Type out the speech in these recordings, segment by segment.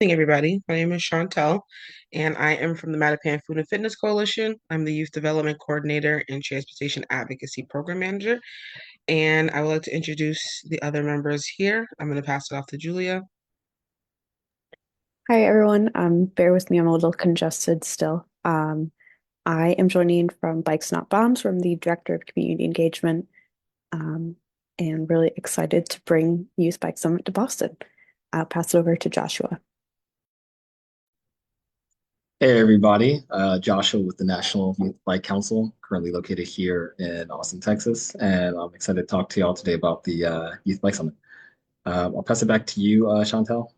Morning, everybody. My name is Chantel, and I am from the Mattapan Food and Fitness Coalition. I'm the Youth Development Coordinator and Transportation Advocacy Program Manager, and I would like to introduce the other members here. I'm going to pass it off to Julia. Hi, everyone. Bear with me, I'm a little congested still. I am joining from Bikes Not Bombs. I'm the Director of Community Engagement, um, and really excited to bring Youth Bike Summit to Boston. I'll pass it over to Joshua. Hey everybody, Joshua with the National Youth Bike Council, currently located here in Austin, Texas, and I'm excited to talk to y'all today about the Youth Bike Summit. I'll pass it back to you, Chantel.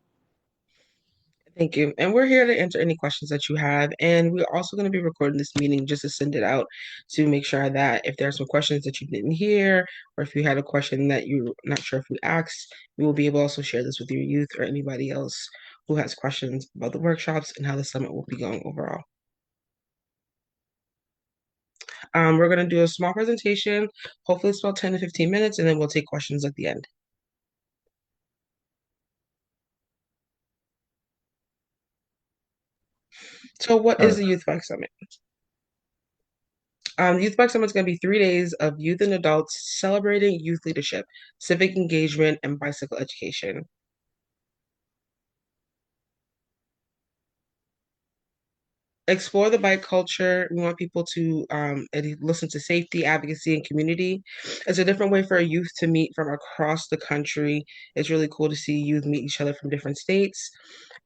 Thank you. And we're here to answer any questions that you have. And we're also going to be recording this meeting just to send it out to make sure that if there are some questions that you didn't hear, or if you had a question that you're not sure if we asked, we will be able to also share this with your youth or anybody else who has questions about the workshops and how the summit will be going overall. We're going to do a small presentation. Hopefully it's about 10 to 15 minutes, and then we'll take questions at the end. So what All is right. the Youth Bike Summit? Youth Bike Summit is going to be 3 days of youth and adults celebrating youth leadership, civic engagement, and bicycle education. Explore the bike culture. We want people to listen to safety, advocacy, and community. It's a different way for a youth to meet from across the country. It's really cool to see youth meet each other from different states.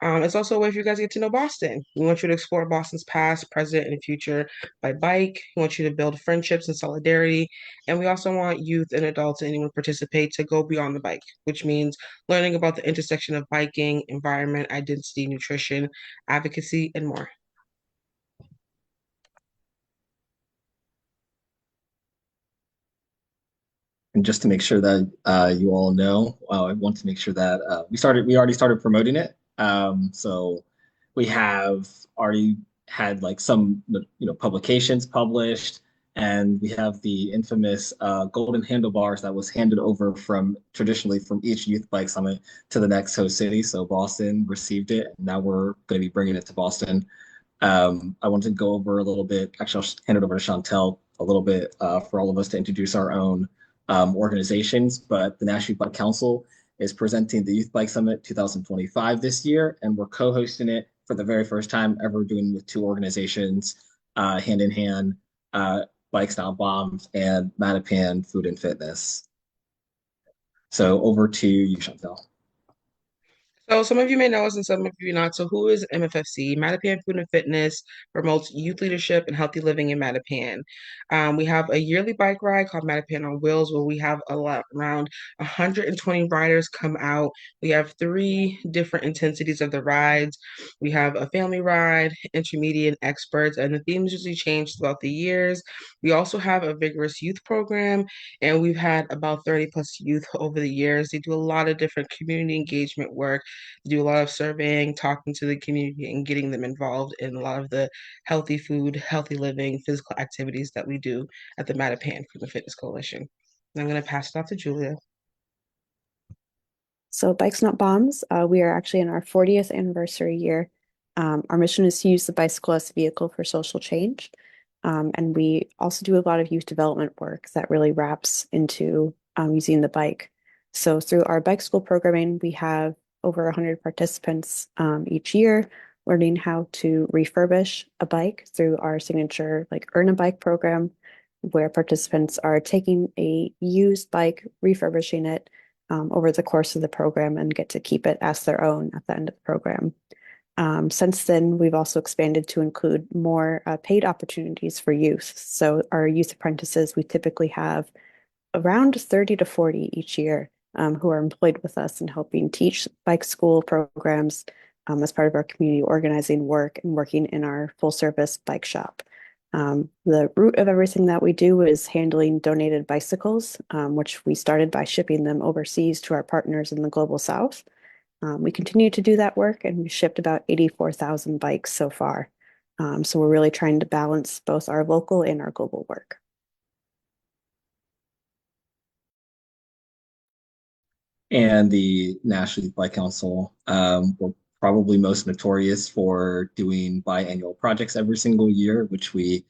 It's also a way for you guys to get to know Boston. We want you to explore Boston's past, present, and future by bike. We want you to build friendships and solidarity. And we also want youth and adults and anyone who participate to go beyond the bike, which means learning about the intersection of biking, environment, identity, nutrition, advocacy, and more. And just to make sure that you all know, I want to make sure that we already started promoting it. So we have already had like some, publications published, and we have the infamous golden handlebars that was handed over from traditionally from each Youth Bike Summit to the next host city. So Boston received it, and now we're going to be bringing it to Boston. I want to go over a little bit. Actually, I'll hand it over to Chantel a little bit for all of us to introduce our own organizations. But the National Youth Bike Council is presenting the Youth Bike Summit 2025 this year, and we're co-hosting it for the very first time ever, doing with two organizations, hand in hand, Bikes Not Bombs and Mattapan Food and Fitness. So over to you, Chantel. So some of you may know us and some of you not. So who is MFFC? Mattapan Food and Fitness promotes youth leadership and healthy living in Mattapan. We have a yearly bike ride called Mattapan on Wheels, where we have around 120 riders come out. We have three different intensities of the rides. We have a family ride, intermediate, and experts, and the themes usually change throughout the years. We also have a vigorous youth program, and we've had about 30 plus youth over the years. They do a lot of different community engagement work, do a lot of surveying, talking to the community, and getting them involved in a lot of the healthy food, healthy living, physical activities that we do at the Mattapan Food and Fitness Coalition. And I'm going to pass it off to Julia. So, Bikes Not Bombs, we are actually in our 40th anniversary year. Our mission is to use the bicycle as a vehicle for social change. And we also do a lot of youth development work that really wraps into using the bike. So, through our bike school programming, we have over 100 participants each year learning how to refurbish a bike through our signature like Earn a Bike program, where participants are taking a used bike, refurbishing it over the course of the program and get to keep it as their own at the end of the program. Since then, we've also expanded to include more paid opportunities for youth. So, our youth apprentices, we typically have around 30 to 40 each year who are employed with us and helping teach bike school programs as part of our community organizing work and working in our full service bike shop. The root of everything that we do is handling donated bicycles, which we started by shipping them overseas to our partners in the Global South. We continue to do that work, and we've shipped about 84,000 bikes so far. So we're really trying to balance both our local and our global work. And the National Youth Bike Council, we're probably most notorious for doing biannual projects every single year, which we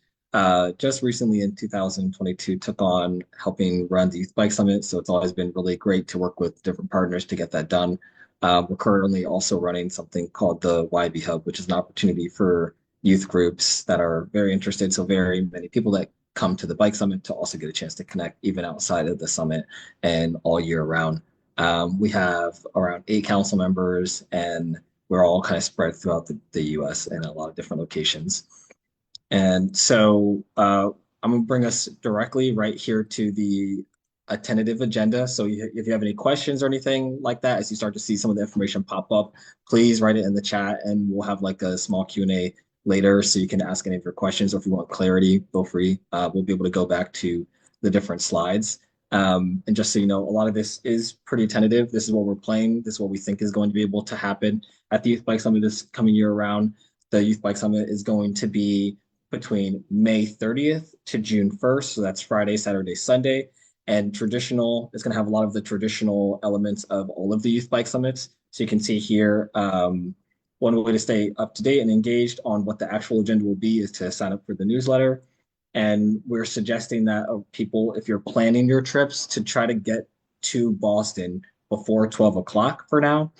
just recently in 2022 took on helping run the Youth Bike Summit. So it's always been really great to work with different partners to get that done. We're currently also running something called the YB Hub, which is an opportunity for youth groups that are very interested. So very many people that come to the Bike Summit to also get a chance to connect even outside of the summit and all year round. We have around 8 council members, and we're all kind of spread throughout the US in a lot of different locations. And so I'm going to bring us directly right here to the a tentative agenda. So if you have any questions or anything like that, as you start to see some of the information pop up, please write it in the chat and we'll have like a small Q&A later so you can ask any of your questions, or if you want clarity, feel free. We'll be able to go back to the different slides. And just so you know, a lot of this is pretty tentative. This is what we're playing. This is what we think is going to be able to happen at the Youth Bike Summit this coming year around. The Youth Bike Summit is going to be between May 30th to June 1st. So that's Friday, Saturday, Sunday. And traditional is going to have a lot of the traditional elements of all of the Youth Bike Summits. So you can see here, one way to stay up to date and engaged on what the actual agenda will be is to sign up for the newsletter. And we're suggesting that people, if you're planning your trips, to try to get to Boston before 12 o'clock for now,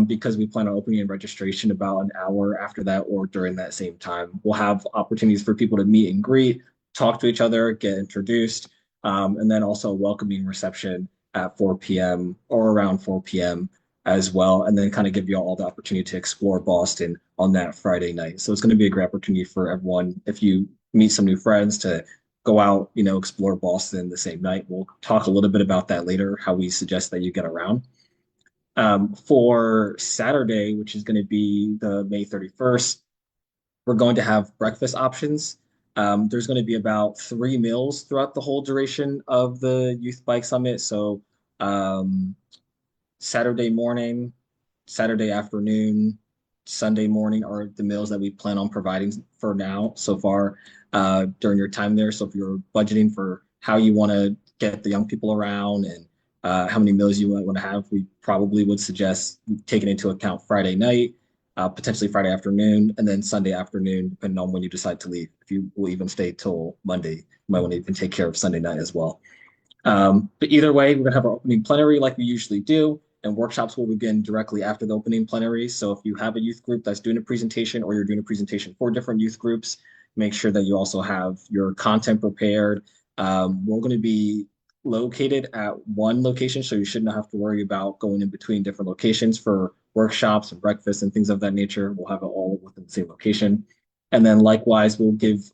because we plan on opening registration about an hour after that or during that same time. We'll have opportunities for people to meet and greet, talk to each other, get introduced, and then also a welcoming reception at 4 p.m. or around 4 p.m. as well, and then kind of give you all the opportunity to explore Boston on that Friday night. So it's going to be a great opportunity for everyone. If you meet some new friends, to go out, explore Boston the same night. We'll talk a little bit about that later, how we suggest that you get around. For Saturday, which is going to be the May 31st, we're going to have breakfast options. There's going to be about 3 meals throughout the whole duration of the Youth Bike Summit. So Saturday morning, Saturday afternoon, Sunday morning are the meals that we plan on providing for now so far during your time there. So if you're budgeting for how you want to get the young people around and how many meals you want to have, we probably would suggest taking into account Friday night, potentially Friday afternoon, and then Sunday afternoon, depending on when you decide to leave. If you will even stay till Monday, you might want to even take care of Sunday night as well. But either way, we're going to have our opening plenary like we usually do, and workshops will begin directly after the opening plenary. So if you have a youth group that's doing a presentation, or you're doing a presentation for different youth groups, make sure that you also have your content prepared. We're going to be located at one location, so you should not have to worry about going in between different locations for workshops and breakfast and things of that nature. We'll have it all within the same location. And then likewise, we'll give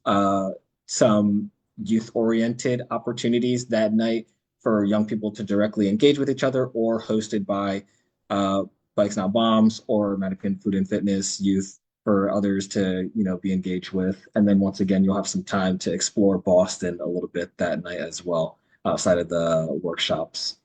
some youth-oriented opportunities that night for young people to directly engage with each other, or hosted by Bikes Not Bombs or Mattapan Food and Fitness youth for others to be engaged with. And then once again, you'll have some time to explore Boston a little bit that night as well, outside of the workshops.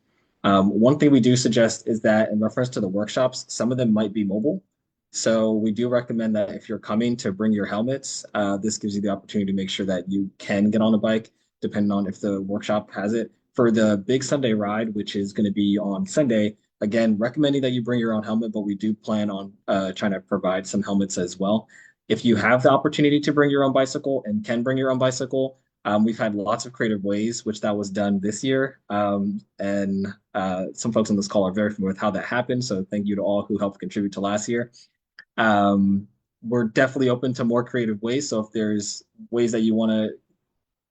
One thing we do suggest is that in reference to the workshops, some of them might be mobile. So we do recommend that if you're coming, to bring your helmets. This gives you the opportunity to make sure that you can get on a bike, depending on if the workshop has it. For the Big Sunday Ride, which is going to be on Sunday, again, recommending that you bring your own helmet, but we do plan on trying to provide some helmets as well. If you have the opportunity to bring your own bicycle and can bring your own bicycle, we've had lots of creative ways which that was done this year. And some folks on this call are very familiar with how that happened. So thank you to all who helped contribute to last year. We're definitely open to more creative ways. So if there's ways that you want to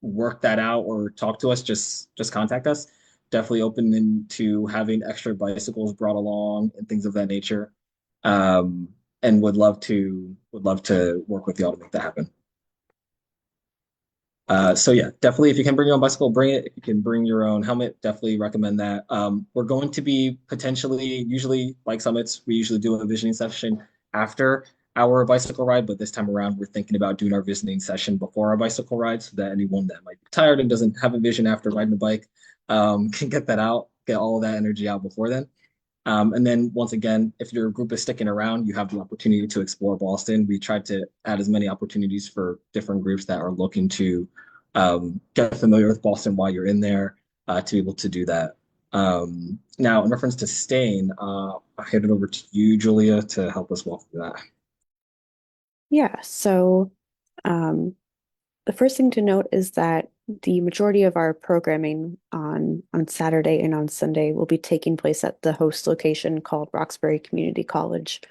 work that out or talk to us, just contact us. Definitely open into having extra bicycles brought along and things of that nature. And would love to work with y'all to make that happen. So yeah, definitely if you can bring your own bicycle, bring it. If you can bring your own helmet, definitely recommend that. We're going to be usually Bike Summits, we usually do a visioning session after our bicycle ride, but this time around we're thinking about doing our visioning session before our bicycle ride, so that anyone that might be tired and doesn't have a vision after riding a bike can get that out, get all of that energy out before then. And then once again, if your group is sticking around, you have the opportunity to explore Boston. We tried to add as many opportunities for different groups that are looking to get familiar with Boston while you're in there, to be able to do that. Now, in reference to staying, I'll hand it over to you, Julia, to help us walk through that. Yeah, so um, the first thing to note is that the majority of our programming on Saturday and on Sunday will be taking place at the host location called Roxbury Community College.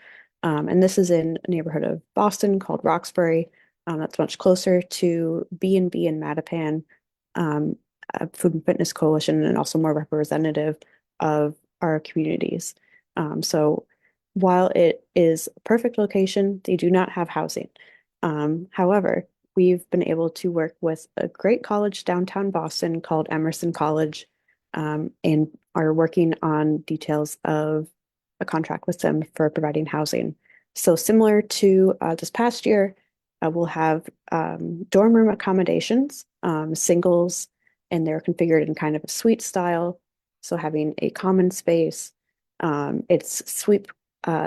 And this is in a neighborhood of Boston called Roxbury. That's much closer to B&B and Mattapan, um, a Food and Fitness Coalition, and also more representative of our communities. So while it is a perfect location, they do not have housing. However, we've been able to work with a great college downtown Boston called Emerson College, and are working on details of a contract with them for providing housing. So similar to this past year, we'll have dorm room accommodations, singles, and they're configured in kind of a suite style. So having a common space, it's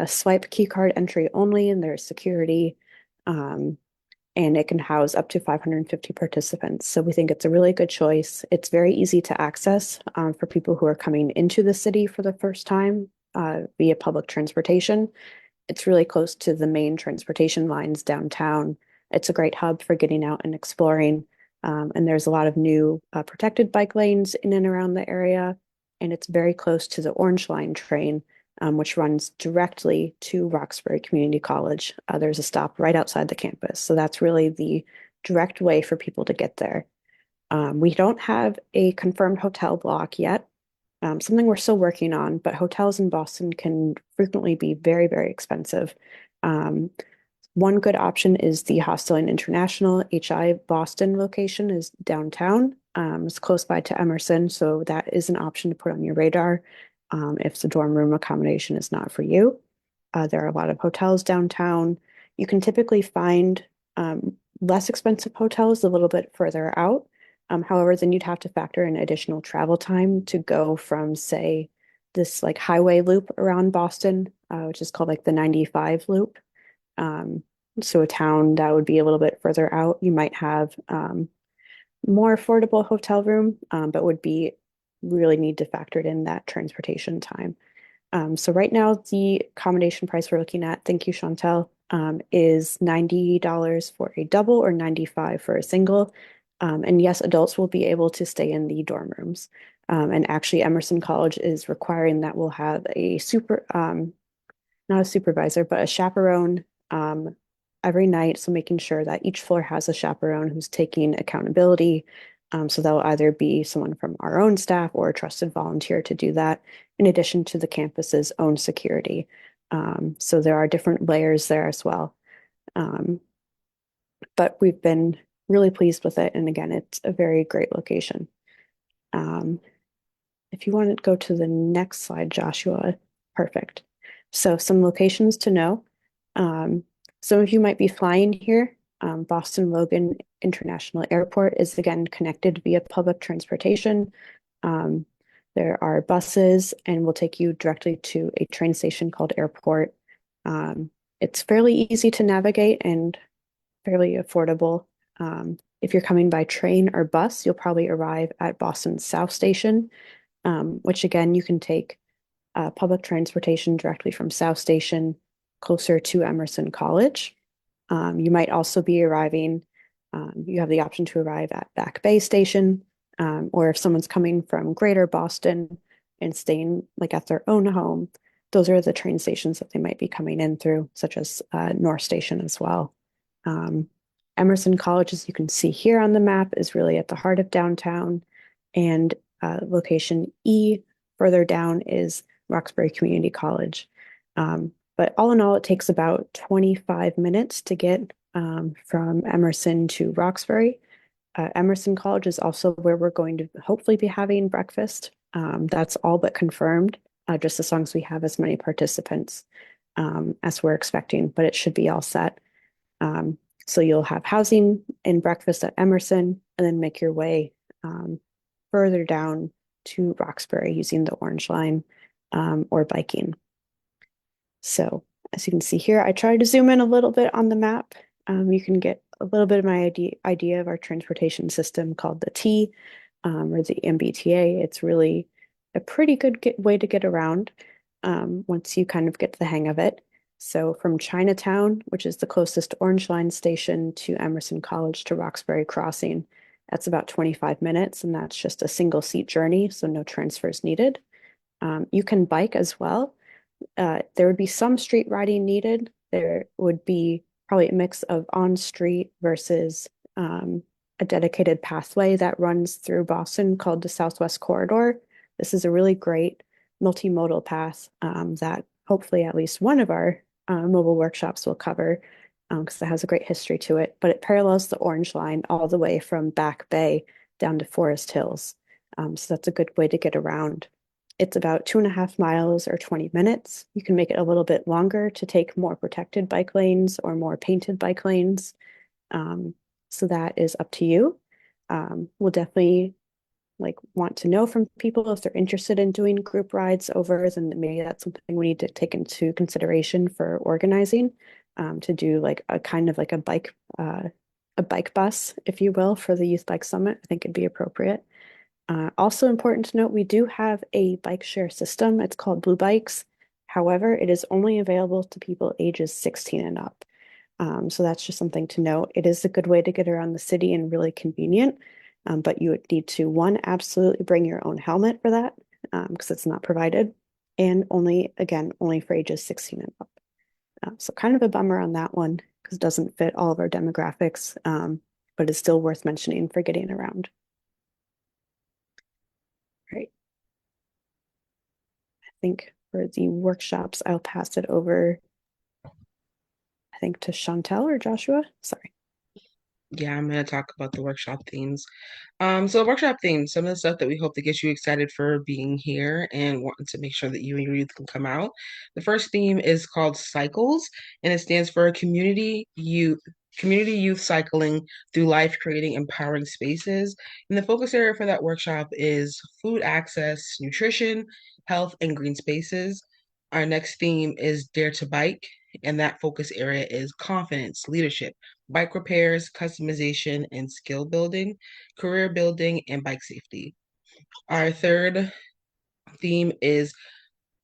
swipe key card entry only, and there's security. Um, and it can house up to 550 participants. So we think it's a really good choice. It's very easy to access for people who are coming into the city for the first time via public transportation. It's really close to the main transportation lines downtown. It's a great hub for getting out and exploring. And there's a lot of new protected bike lanes in and around the area. And it's very close to the Orange Line train, which runs directly to Roxbury Community College. There's a stop right outside the campus. So that's really the direct way for people to get there. We don't have a confirmed hotel block yet, something we're still working on, but hotels in Boston can frequently be very, very expensive. Um, One good option is the Hostel Inn International HI Boston location is downtown. It's close by to Emerson, so that is an option to put on your radar if the dorm room accommodation is not for you. There are a lot of hotels downtown. You can typically find less expensive hotels a little bit further out. However, then you'd have to factor in additional travel time to go from, say, this like highway loop around Boston, which is called like the 95 loop. Um, so a town that would be a little bit further out, you might have more affordable hotel room, but would be really need to factor in that transportation time. So right now, the accommodation price we're looking at, thank you, Chantel, is $90 for a double or 95 for a single. And yes, adults will be able to stay in the dorm rooms. And actually, Emerson College is requiring that we'll have a not a supervisor, but a chaperone every night. So making sure that each floor has a chaperone who's taking accountability. So that'll either be someone from our own staff or a trusted volunteer to do that, in addition to the campus's own security. So there are different layers there as well. But we've been really pleased with it. And again, it's a very great location. If you want to go to the next slide, Joshua, perfect. So some locations to know. Some of you might be flying here. Boston Logan International Airport is again connected via public transportation. There are buses and will take you directly to a train station called Airport. It's fairly easy to navigate and fairly affordable. If you're coming by train or bus, you'll probably arrive at Boston South Station, which again, you can take public transportation directly from South Station closer to Emerson College. You might also be arriving, you have the option to arrive at Back Bay Station, or if someone's coming from Greater Boston and staying like at their own home, those are the train stations that they might be coming in through, such as North Station as well. Emerson College, as you can see here on the map, is really at the heart of downtown, and location E further down is Roxbury Community College. But all in all, it takes about 25 minutes to get from Emerson to Roxbury. Emerson College is also where we're going to hopefully be having breakfast. That's all but confirmed, just as long as we have as many participants as we're expecting, but it should be all set. So you'll have housing and breakfast at Emerson, and then make your way further down to Roxbury using the Orange Line or biking. So as you can see here, I tried to zoom in a little bit on the map. You can get a little bit of my idea of our transportation system called the T or the MBTA. It's really a pretty good way to get around once you kind of get the hang of it. So from Chinatown, which is the closest Orange Line station to Emerson College to Roxbury Crossing, that's about 25 minutes, and that's just a single seat journey, so no transfers needed. You can bike as well. There would be some street riding needed. There would be probably a mix of on-street versus a dedicated pathway that runs through Boston called the Southwest Corridor. This is a really great multimodal path that hopefully at least one of our mobile workshops will cover because it has a great history to it. But it parallels the Orange Line all the way from Back Bay down to Forest Hills. So that's a good way to get around. It's about 2.5 miles or 20 minutes. You can make it a little bit longer to take more protected bike lanes or more painted bike lanes. Um, so that is up to you. We'll definitely like want to know from people if they're interested in doing group rides over, then maybe that's something we need to take into consideration for organizing, to do like a kind of like a bike bus, if you will, for the Youth Bike Summit. I think it'd be appropriate. Also important to note, we do have a bike share system. It's called Blue Bikes. However, it is only available to people ages 16 and up. So that's just something to note. It is a good way to get around the city and really convenient. But you would need to, one, absolutely bring your own helmet for that, because it's not provided. And only, again, only for ages 16 and up. So kind of a bummer on that one because it doesn't fit all of our demographics, but it's still worth mentioning for getting around. Right. I think for the workshops, I'll pass it over, I think, to Chantel or Joshua. Sorry. Yeah, I'm going to talk about the workshop themes. So workshop themes, some of the stuff that we hope to get you excited for being here and wanting to make sure that you and your youth can come out. The first theme is called Cycles, and it stands for Community youth cycling through life, creating empowering spaces. And the focus area for that workshop is food access, nutrition, health, and green spaces. Our next theme is Dare to Bike, and that focus area is confidence, leadership, bike repairs, customization, and skill building, career building, and bike safety. Our third theme is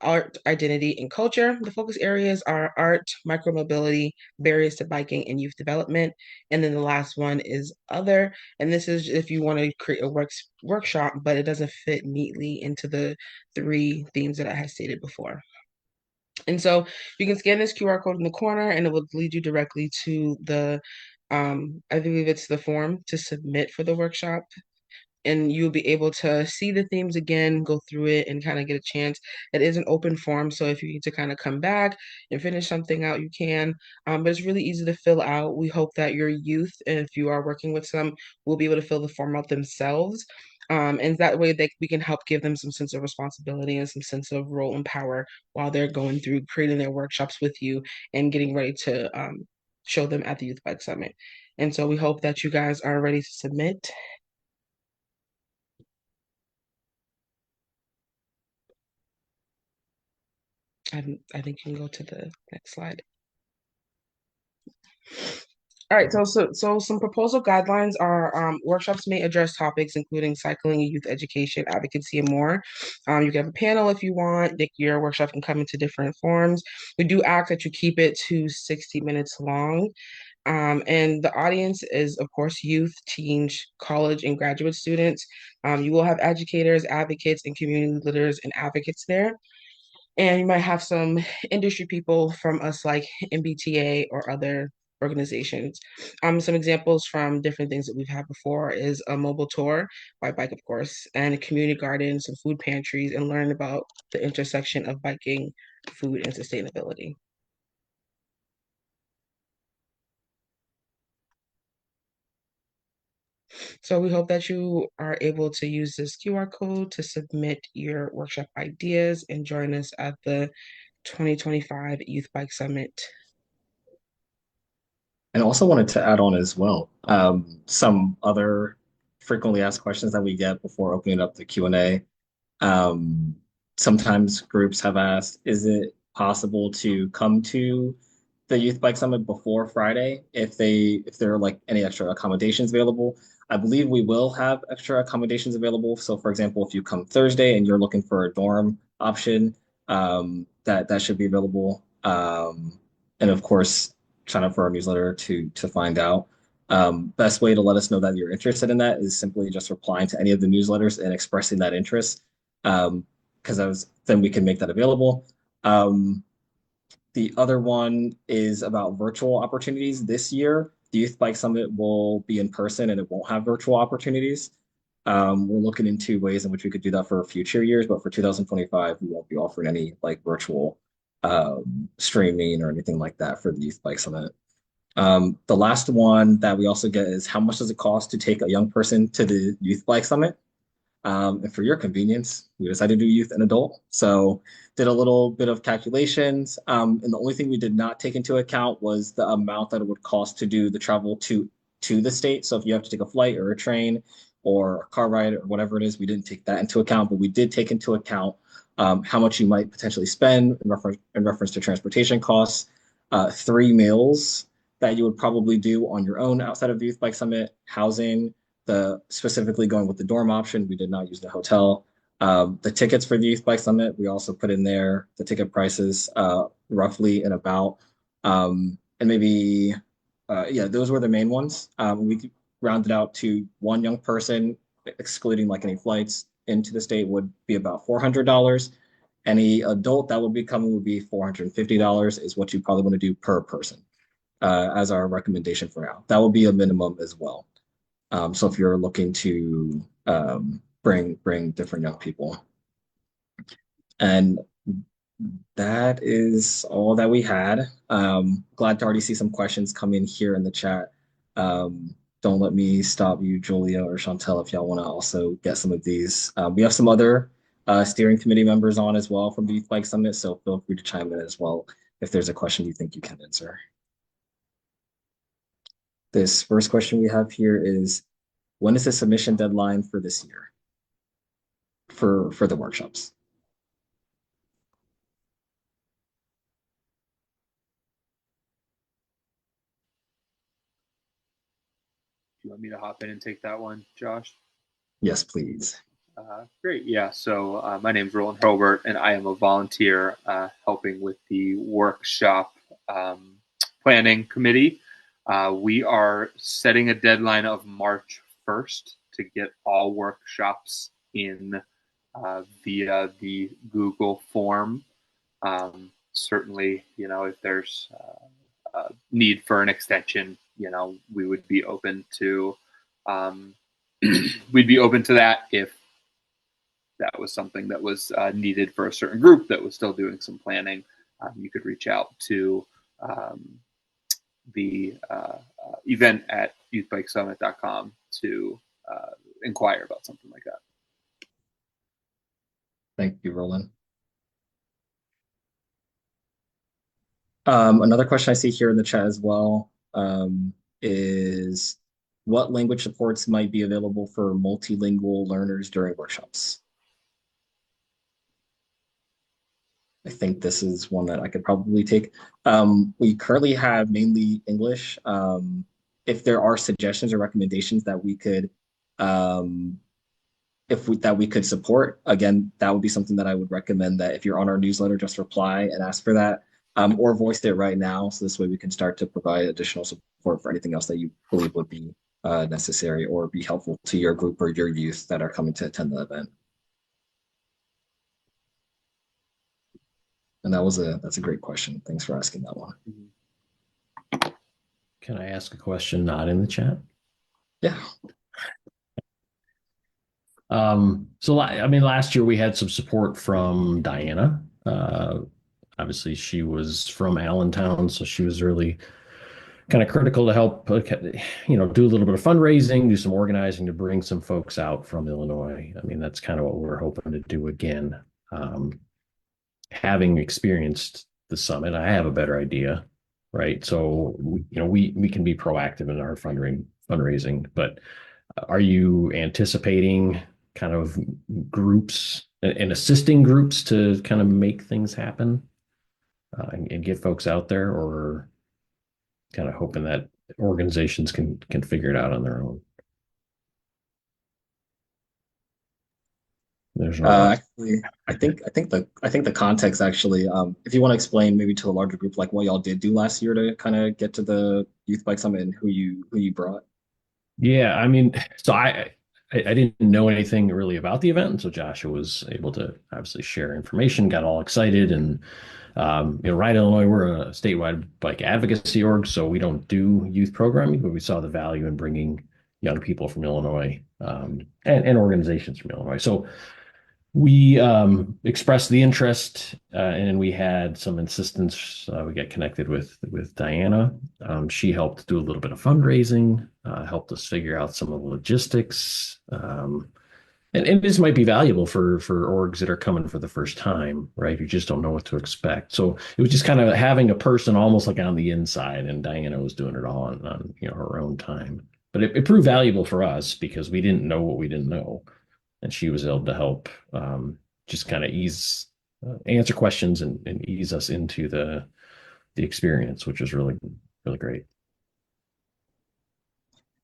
art, identity, and culture. The focus areas are art, micromobility, barriers to biking, and youth development. And then the last one is other. And this is if you want to create a workshop, but it doesn't fit neatly into the three themes that I had stated before. And so you can scan this QR code in the corner and it will lead you directly to the, I believe it's the form to submit for the workshop. And you'll be able to see the themes again, go through it, and kind of get a chance. It is an open form, so if you need to kind of come back and finish something out, you can. But it's really easy to fill out. We hope that your youth, and if you are working with some, will be able to fill the form out themselves. And that way we can help give them some sense of responsibility and some sense of role and power while they're going through creating their workshops with you and getting ready to show them at the Youth Bike Summit. And so we hope that you guys are ready to submit. I think you can go to the next slide. All right, so some proposal guidelines are workshops may address topics including cycling, youth education, advocacy, and more. You can have a panel if you want. Your workshop can come into different forms. We do ask that you keep it to 60 minutes long. And the audience is, of course, youth, teens, college, and graduate students. You will have educators, advocates, and community leaders and advocates there. And you might have some industry people from us like MBTA or other organizations. Some examples from different things that we've had before is a mobile tour by bike, of course, and a community garden, some food pantries, and learn about the intersection of biking, food, and sustainability. So we hope that you are able to use this QR code to submit your workshop ideas and join us at the 2025 Youth Bike Summit. And also wanted to add on as well, some other frequently asked questions that we get before opening up the Q&A. Sometimes groups have asked, is it possible to come to the Youth Bike Summit before Friday if there are like any extra accommodations available. I believe we will have extra accommodations available. So for example, if you come Thursday and you're looking for a dorm option, that should be available. And of course, sign up for our newsletter to find out. Best way to let us know that you're interested in that is simply just replying to any of the newsletters and expressing that interest. Because then we can make that available. Um, the other one is about virtual opportunities. This year, the Youth Bike Summit will be in person and it won't have virtual opportunities. We're looking into ways in which we could do that for future years, but for 2025, we won't be offering any like virtual streaming or anything like that for the Youth Bike Summit. The last one that we also get is how much does it cost to take a young person to the Youth Bike Summit? And for your convenience, we decided to do youth and adult. So did a little bit of calculations. And the only thing we did not take into account was the amount that it would cost to do the travel to the state. So if you have to take a flight or a train or a car ride or whatever it is, we didn't take that into account, but we did take into account how much you might potentially spend in reference to transportation costs, 3 meals that you would probably do on your own outside of the Youth Bike Summit, housing, the specifically going with the dorm option. We did not use the hotel. The tickets for the Youth Bike Summit, we also put in there the ticket prices roughly and about, and maybe, yeah, those were the main ones. We rounded out to one young person, excluding like any flights into the state, would be about $400. Any adult that would be coming would be $450 is what you probably want to do per person as our recommendation for now. That will be a minimum as well. So if you're looking to bring different young people. And that is all that we had. Glad to already see some questions come in here in the chat. Don't let me stop you, Julia or Chantel, if y'all want to also get some of these. We have some other steering committee members on as well from the Youth Bike Summit, so feel free to chime in as well if there's a question you think you can answer. This first question we have here is, when is the submission deadline for this year for the workshops? Do you want me to hop in and take that one, Josh? Yes, please. Great. Yeah. So my name is Roland Hurlbert, and I am a volunteer helping with the workshop planning committee. We are setting a deadline of March 1st to get all workshops in via the Google form. Certainly, if there's a need for an extension, we would be open to we'd be open to that if that was something that was needed for a certain group that was still doing some planning. You could reach out to the event at youthbikesummit.com to inquire about something like that. Thank you, Roland. Another question I see here in the chat as well is, what language supports might be available for multilingual learners during workshops? I think this is one that I could probably take. We currently have mainly English. If there are suggestions or recommendations that we could, that we could support, again, that would be something that I would recommend that if you're on our newsletter, just reply and ask for that, or voice it right now. So this way we can start to provide additional support for anything else that you believe would be necessary or be helpful to your group or your youth that are coming to attend the event. And that's a great question. Thanks for asking that one. Can I ask a question not in the chat? Yeah. So I mean, last year we had some support from Diana. Obviously, she was from Allentown, so she was really kind of critical to help, do a little bit of fundraising, do some organizing to bring some folks out from Illinois. I mean, that's kind of what we're hoping to do again. Having experienced the summit, I have a better idea, right? So we can be proactive in our fundraising, but are you anticipating kind of groups and assisting groups to kind of make things happen and get folks out there, or kind of hoping that organizations can figure it out on their own. There's no rush. Actually, I think the context actually, if you want to explain maybe to a larger group like what y'all did do last year to kind of get to the Youth Bike Summit and who you brought. Yeah, I mean, so I didn't know anything really about the event, and so Joshua was able to obviously share information, got all excited, and Ride Illinois, we're a statewide bike advocacy org, so we don't do youth programming, but we saw the value in bringing young people from Illinois and organizations from Illinois. So we expressed the interest, and we had some insistence. We got connected with Diana. She helped do a little bit of fundraising, helped us figure out some of the logistics. And this might be valuable for orgs that are coming for the first time, right? Who just don't know what to expect. So it was just kind of having a person almost like on the inside, and Diana was doing it all on her own time. But it proved valuable for us because we didn't know what we didn't know, and she was able to help just kind of answer questions and ease us into the experience, which was really great.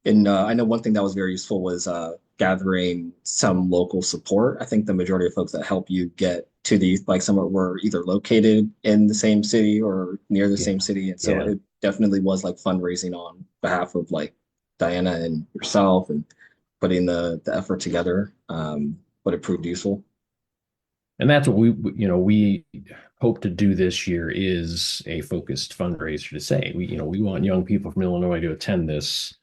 And I know one thing that was very useful was gathering some local support. I think the majority of folks that help you get to the Youth Bike Summit were either located in the same city or near the same city. And so it definitely was like fundraising on behalf of like Diana and yourself and putting the effort together. But it proved useful. And that's what we hope to do this year is a focused fundraiser to say, we want young people from Illinois to attend this.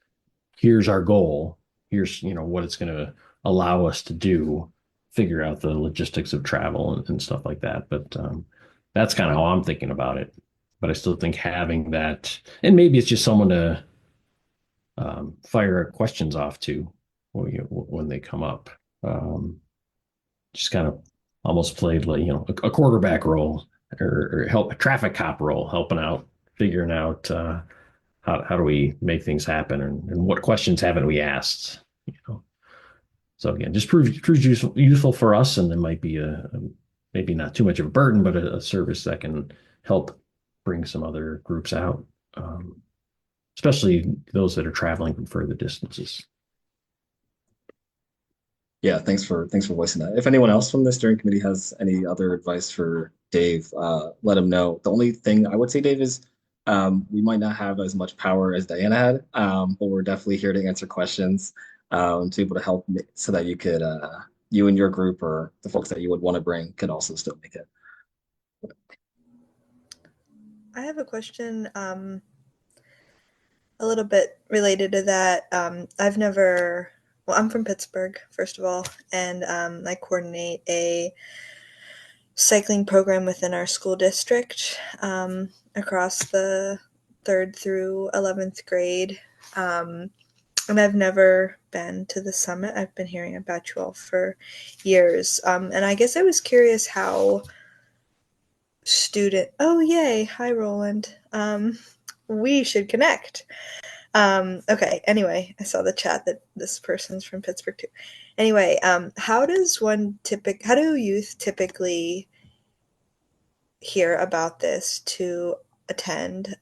Here's our goal. Here's, what it's going to allow us to do, figure out the logistics of travel and stuff like that. But that's kind of how I'm thinking about it. But I still think having that, and maybe it's just someone to fire questions off to when they come up. Just kind of almost played like, a quarterback role or help a traffic cop role, helping out, figuring out how do we make things happen and what questions haven't we asked, So again, just proves useful for us, and it might be maybe not too much of a burden, but a service that can help bring some other groups out, especially those that are traveling from further distances. Yeah, thanks for voicing that. If anyone else from the steering committee has any other advice for Dave, let him know. The only thing I would say, Dave, is we might not have as much power as Diana had, but we're definitely here to answer questions, to be able to help so that you and your group or the folks that you would want to bring could also still make it. I have a question a little bit related to that. I'm from Pittsburgh, first of all, and I coordinate a cycling program within our school district across the 3rd through 11th grade. And I've never been to the summit. I've been hearing about you all for years. And I guess I was curious how oh, yay. Hi, Roland. We should connect. Okay. Anyway, I saw the chat that this person's from Pittsburgh too. Anyway, how do youth typically hear about this to attend?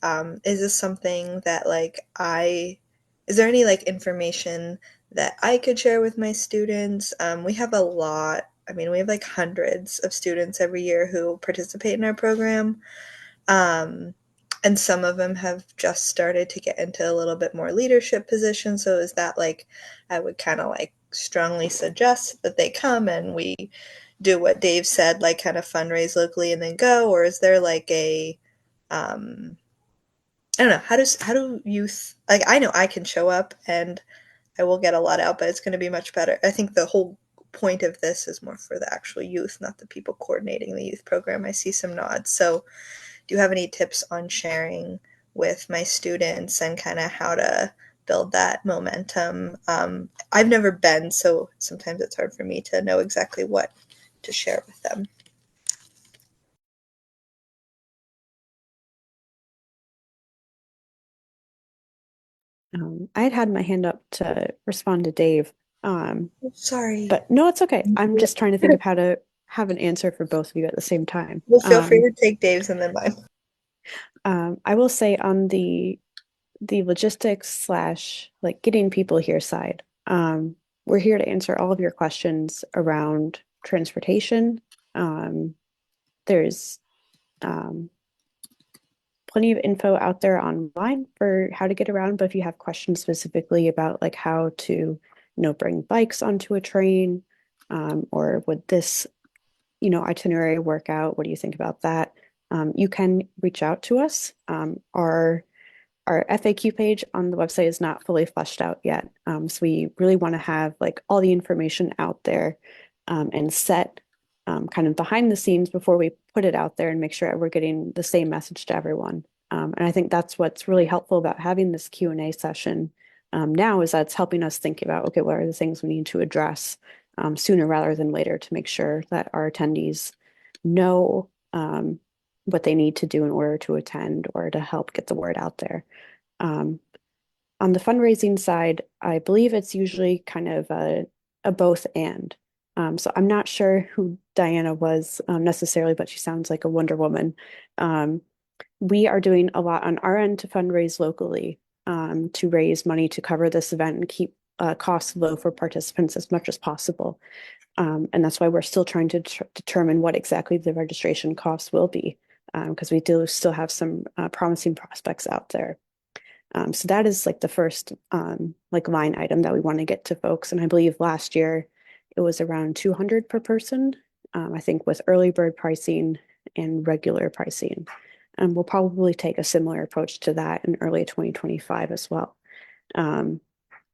Is this something that is there any information that I could share with my students? We have a lot. We have hundreds of students every year who participate in our program. And some of them have just started to get into a little bit more leadership positions. So is that I would kind of strongly suggest that they come and we do what Dave said, kind of fundraise locally and then go? Or is there I don't know, how do youth, I know I can show up and I will get a lot out, but it's going to be much better. I think the whole point of this is more for the actual youth, not the people coordinating the youth program. I see some nods. So do you have any tips on sharing with my students and kind of how to build that momentum? I've never been, so sometimes it's hard for me to know exactly what to share with them. I had my hand up to respond to Dave. Sorry. But no, it's okay. I'm just trying to think of how to have an answer for both of you at the same time. Well, feel free to take Dave's and then mine. I will say on the the logistics slash like getting people here side. We're here to answer all of your questions around transportation. There's plenty of info out there online for how to get around, but if you have questions specifically about like how to, bring bikes onto a train, or would this, itinerary work out? What do you think about that? You can reach out to us. Our FAQ page on the website is not fully fleshed out yet. So we really want to have like all the information out there, and set kind of behind the scenes before we put it out there and make sure we're getting the same message to everyone. And I think that's what's really helpful about having this Q&A session now, is that it's helping us think about, okay, what are the things we need to address sooner rather than later to make sure that our attendees know what they need to do in order to attend or to help get the word out there. On the fundraising side, I believe it's usually kind of a both and. So I'm not sure who Diana was necessarily, but she sounds like a Wonder Woman. We are doing a lot on our end to fundraise locally, to raise money to cover this event and keep costs low for participants as much as possible. And that's why we're still trying to determine what exactly the registration costs will be, because we do still have some promising prospects out there. So that is like the first like line item that we want to get to folks. And I believe last year it was around 200 per person, I think with early bird pricing and regular pricing. And we'll probably take a similar approach to that in early 2025 as well.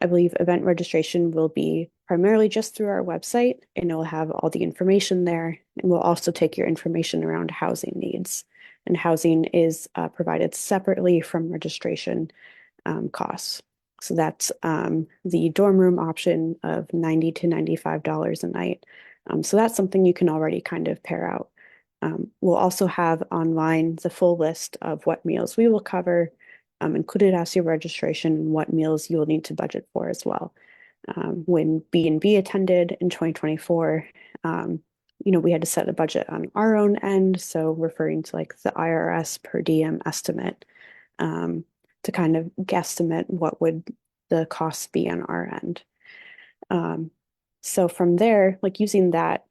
I believe event registration will be primarily just through our website, and it'll have all the information there. And we'll also take your information around housing needs. And housing is provided separately from registration costs. So that's the dorm room option of $90 to $95 a night. So that's something you can already kind of pair out. We'll also have online the full list of what meals we will cover, included as your registration, and what meals you will need to budget for as well. When B&B attended in 2024, we had to set a budget on our own end. So referring to like the IRS per diem estimate, to kind of guesstimate what would the costs be on our end. So from there, like using that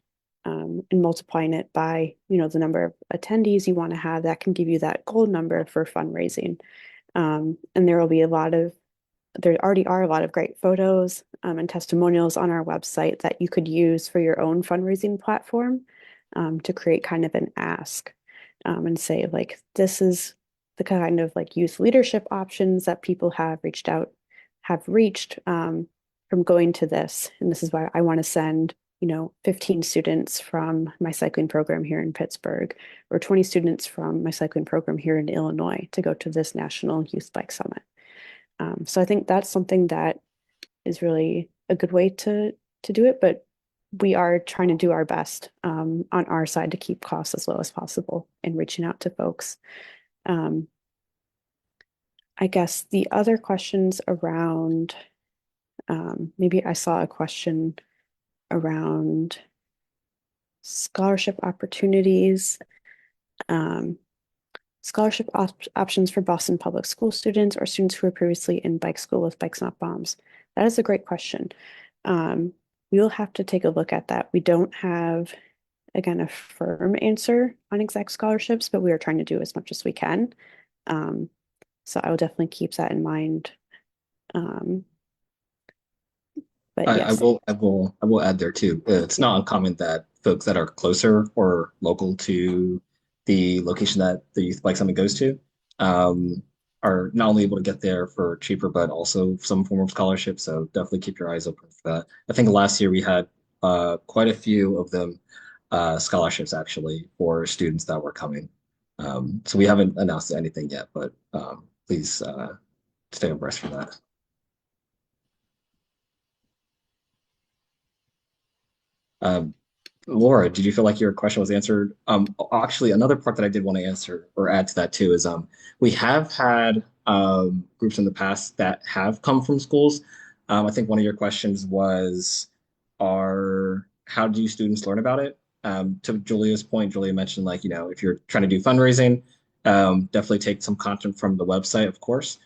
and multiplying it by, the number of attendees you want to have, that can give you that goal number for fundraising. And there already are a lot of great photos and testimonials on our website that you could use for your own fundraising platform, to create kind of an ask, and say like, this is the kind of like youth leadership options that people have reached from going to this. And this is why I want to send 15 students from my cycling program here in Pittsburgh, or 20 students from my cycling program here in Illinois to go to this National Youth Bike Summit. So I think that's something that is really a good way to do it, but we are trying to do our best on our side to keep costs as low as possible and reaching out to folks. I guess the other questions around, maybe I saw a question around scholarship opportunities, scholarship options for Boston Public School students or students who were previously in bike school with Bikes Not Bombs. That is a great question. We'll have to take a look at that. We don't have, again, a firm answer on exact scholarships, but we are trying to do as much as we can. So I will definitely keep that in mind. But yes. I will add there too. It's not uncommon that folks that are closer or local to the location that the Youth Bike Summit goes to are not only able to get there for cheaper, but also some form of scholarship. So definitely keep your eyes open for that. I think last year we had quite a few of them scholarships actually for students that were coming. So we haven't announced anything yet, but please stay abreast for that. Laura, did you feel like your question was answered? Actually, another part that I did want to answer or add to that too is we have had groups in the past that have come from schools. I think one of your questions was, how do students learn about it? To Julia's point, Julia mentioned if you're trying to do fundraising, definitely take some content from the website, of course.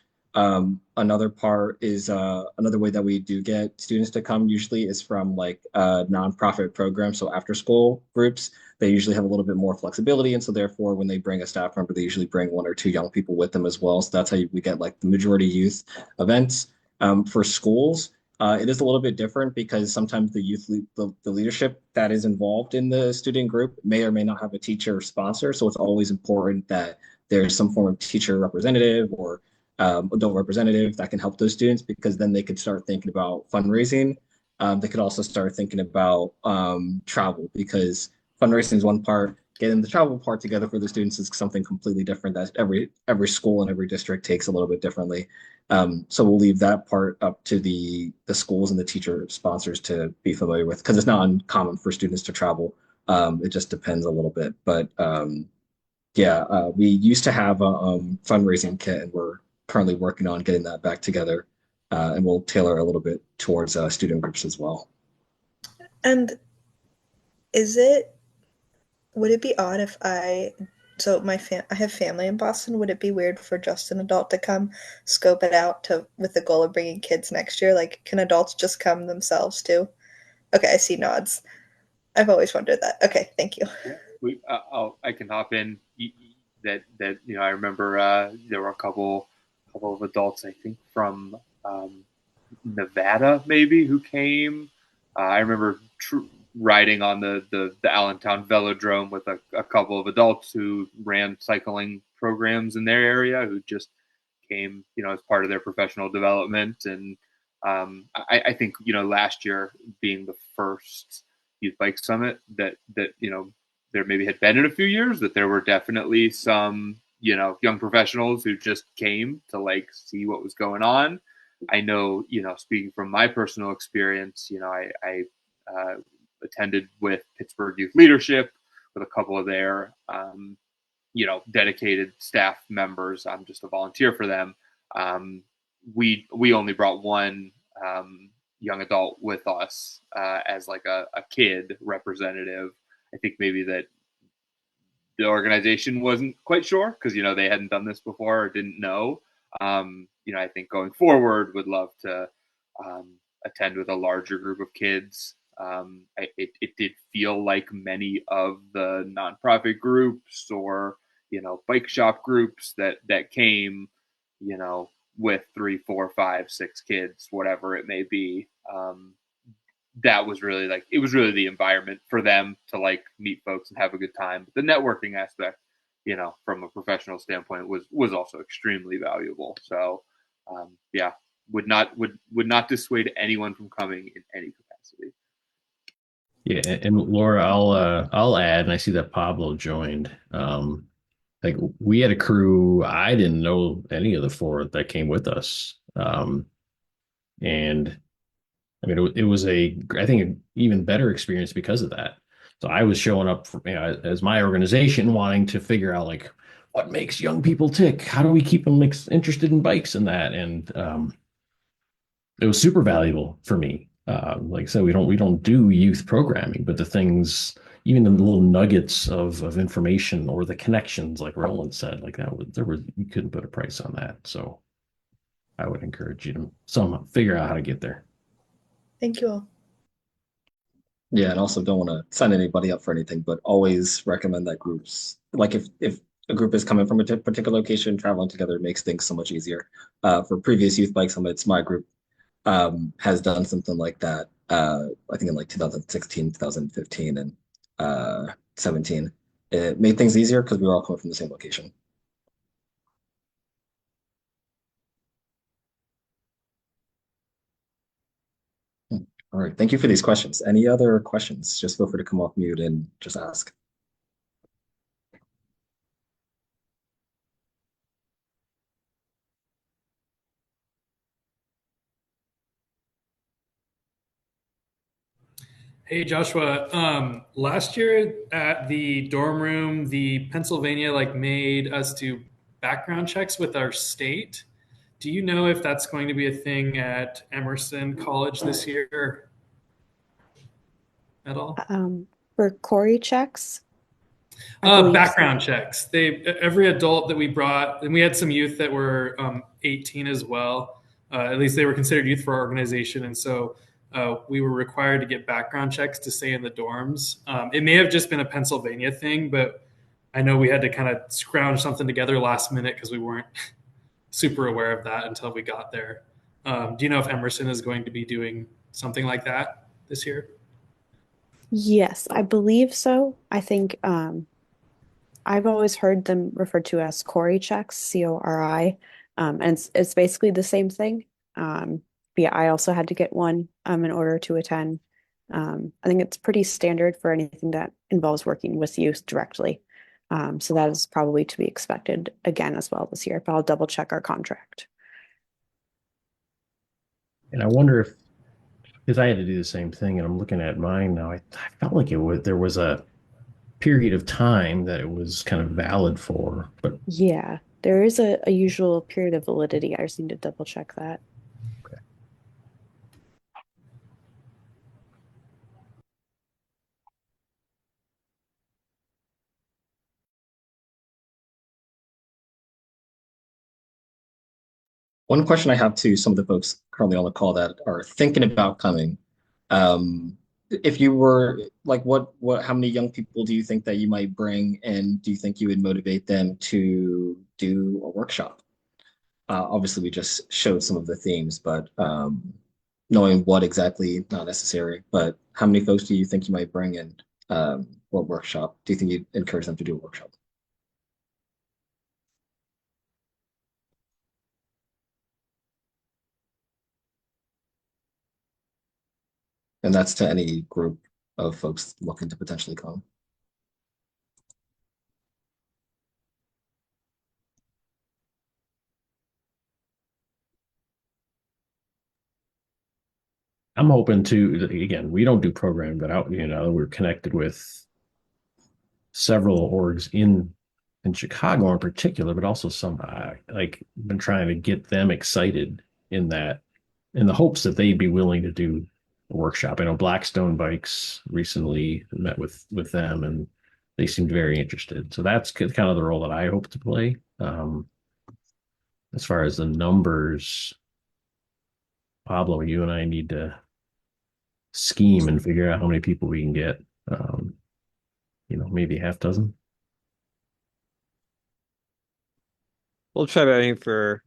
Another part is another way that we do get students to come usually is from like nonprofit programs. So after school groups, they usually have a little bit more flexibility. And so therefore, when they bring a staff member, they usually bring one or two young people with them as well. So that's how we get like the majority youth events. For schools, it is a little bit different because sometimes the leadership that is involved in the student group may or may not have a teacher or sponsor. So it's always important that there's some form of teacher representative or adult representative that can help those students because then they could start thinking about fundraising. They could also start thinking about travel because fundraising is one part. Getting the travel part together for the students is something completely different that every school and every district takes a little bit differently. So we'll leave that part up to the schools and the teacher sponsors to be familiar with because it's not uncommon for students to travel. It just depends a little bit, but yeah, we used to have a fundraising kit, and we're currently working on getting that back together, and we'll tailor a little bit towards student groups as well. And would it be odd if I have family in Boston. Would it be weird for just an adult to come scope it out with the goal of bringing kids next year? Like, can adults just come themselves too? Okay, I see nods. I've always wondered that. Okay, thank you. I can hop in. That I remember there were a couple of adults, I think from Nevada maybe, who came. I remember riding on the Allentown Velodrome with a couple of adults who ran cycling programs in their area who just came, as part of their professional development. And I think, last year being the first Youth Bike Summit that there maybe had been in a few years, that there were definitely some, young professionals who just came to like see what was going on. I know, speaking from my personal experience, I attended with Pittsburgh Youth Leadership with a couple of their, dedicated staff members. I'm just a volunteer for them. We only brought one young adult with us as like a kid representative. I think maybe that the organization wasn't quite sure because, they hadn't done this before or didn't know. I think going forward would love to attend with a larger group of kids. It did feel like many of the nonprofit groups or, bike shop groups that came, with 3, 4, 5, 6 kids, whatever it may be. That was really it was really the environment for them to like meet folks and have a good time. But the networking aspect, from a professional standpoint was also extremely valuable. So, would not dissuade anyone from coming in any capacity. Yeah, and Laura, I'll add, and I see that Pablo joined. Like we had a crew, I didn't know any of the 4 that came with us. And I mean, it was I think, an even better experience because of that. So I was showing up for, as my organization, wanting to figure out like what makes young people tick. How do we keep them interested in bikes and that? And it was super valuable for me. Like I said, we don't do youth programming, but the things, even the little nuggets of information or the connections, like Roland said, like that, you couldn't put a price on that. So I would encourage you to somehow figure out how to get there. Thank you all. Yeah, and also don't want to sign anybody up for anything, but always recommend that groups, like if a group is coming from a particular location, traveling together makes things so much easier. For previous Youth Bike Summits, my group has done something like that. I think in like 2016, 2015, and 17. It made things easier because we were all coming from the same location. All right, thank you for these questions. Any other questions? Just feel free to come off mute and just ask. Hey Joshua, last year at the dorm room, the Pennsylvania made us do background checks with our state. Do you know if that's going to be a thing at Emerson College this year at all? For Corey checks? I believe so. Background checks. Every adult that we brought, and we had some youth that were 18 as well. At least they were considered youth for our organization, and so we were required to get background checks to stay in the dorms. It may have just been a Pennsylvania thing, but I know we had to kind of scrounge something together last minute because we weren't super aware of that until we got there. Do you know if Emerson is going to be doing something like that this year? Yes, I believe so. I think I've always heard them referred to as Cori checks, CORI, and it's basically the same thing. But yeah, I also had to get one in order to attend. I think it's pretty standard for anything that involves working with youth directly. So that is probably to be expected again as well this year, but I'll double check our contract. And I wonder if, because I had to do the same thing, and I'm looking at mine now, I felt like there was a period of time that it was kind of valid for, but Yeah, there is a usual period of validity. I just need to double check that. One question I have to some of the folks currently on the call that are thinking about coming, if you were like, how many young people do you think that you might bring, and do you think you would motivate them to do a workshop? Obviously, we just showed some of the themes, but knowing what exactly, not necessary, but how many folks do you think you might bring in? What workshop do you think you'd encourage them to do a workshop? And that's to any group of folks looking to potentially come. I'm hoping to, again, we don't do programming, but out, we're connected with several orgs in Chicago in particular, but also some like been trying to get them excited in the hopes that they'd be willing to do a workshop. I know Blackstone Bikes recently met with them, and they seemed very interested. So that's kind of the role that I hope to play. As far as the numbers, Pablo, you and I need to scheme and figure out how many people we can get. Maybe half dozen. We'll try to aim for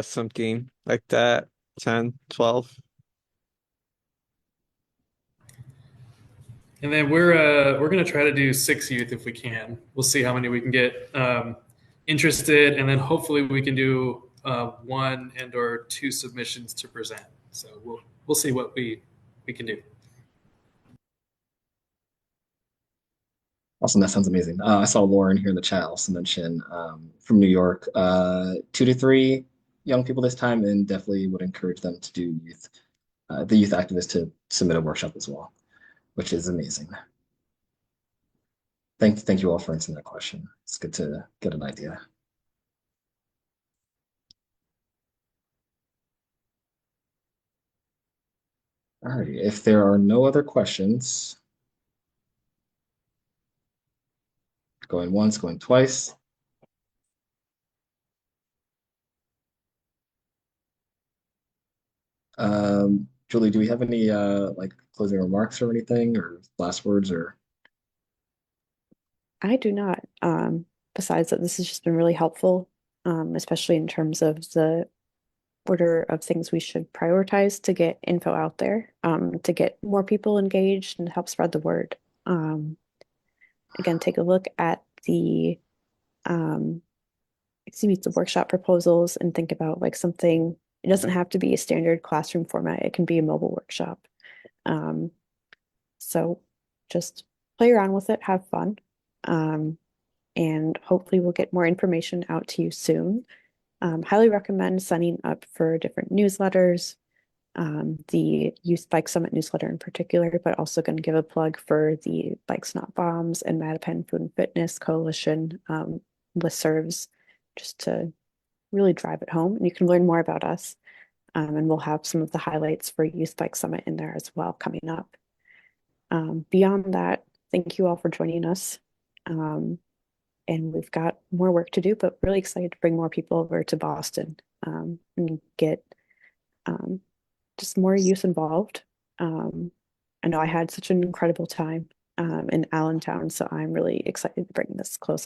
something like that, 10, 12. And then we're gonna try to do 6 youth if we can. We'll see how many we can get interested, and then hopefully we can do 1 and or 2 submissions to present. So we'll see what we can do. Awesome, that sounds amazing. I saw Lauren here in the chat also mention from New York, 2 to 3 young people this time, and definitely would encourage them to do the youth activists to submit a workshop as well, which is amazing. Thank you all for answering that question. It's good to get an idea. All right, if there are no other questions, going once, going twice. Julie, do we have any like closing remarks or anything, or last words, or? I do not. Besides that, this has just been really helpful, especially in terms of the order of things we should prioritize to get info out there, to get more people engaged and help spread the word. Again, take a look at the workshop proposals and think about like something. It doesn't have to be a standard classroom format. It can be a mobile workshop. So just play around with it, have fun. And hopefully we'll get more information out to you soon. Highly recommend signing up for different newsletters, the Youth Bike Summit newsletter in particular, but also going to give a plug for the Bikes Not Bombs and Mattapan Food and Fitness Coalition listservs, just to really drive it home. And you can learn more about us. And we'll have some of the highlights for Youth Bike Summit in there as well coming up. Beyond that, thank you all for joining us. And we've got more work to do, but really excited to bring more people over to Boston and get just more youth involved. I know I had such an incredible time in Allentown, so I'm really excited to bring this closer.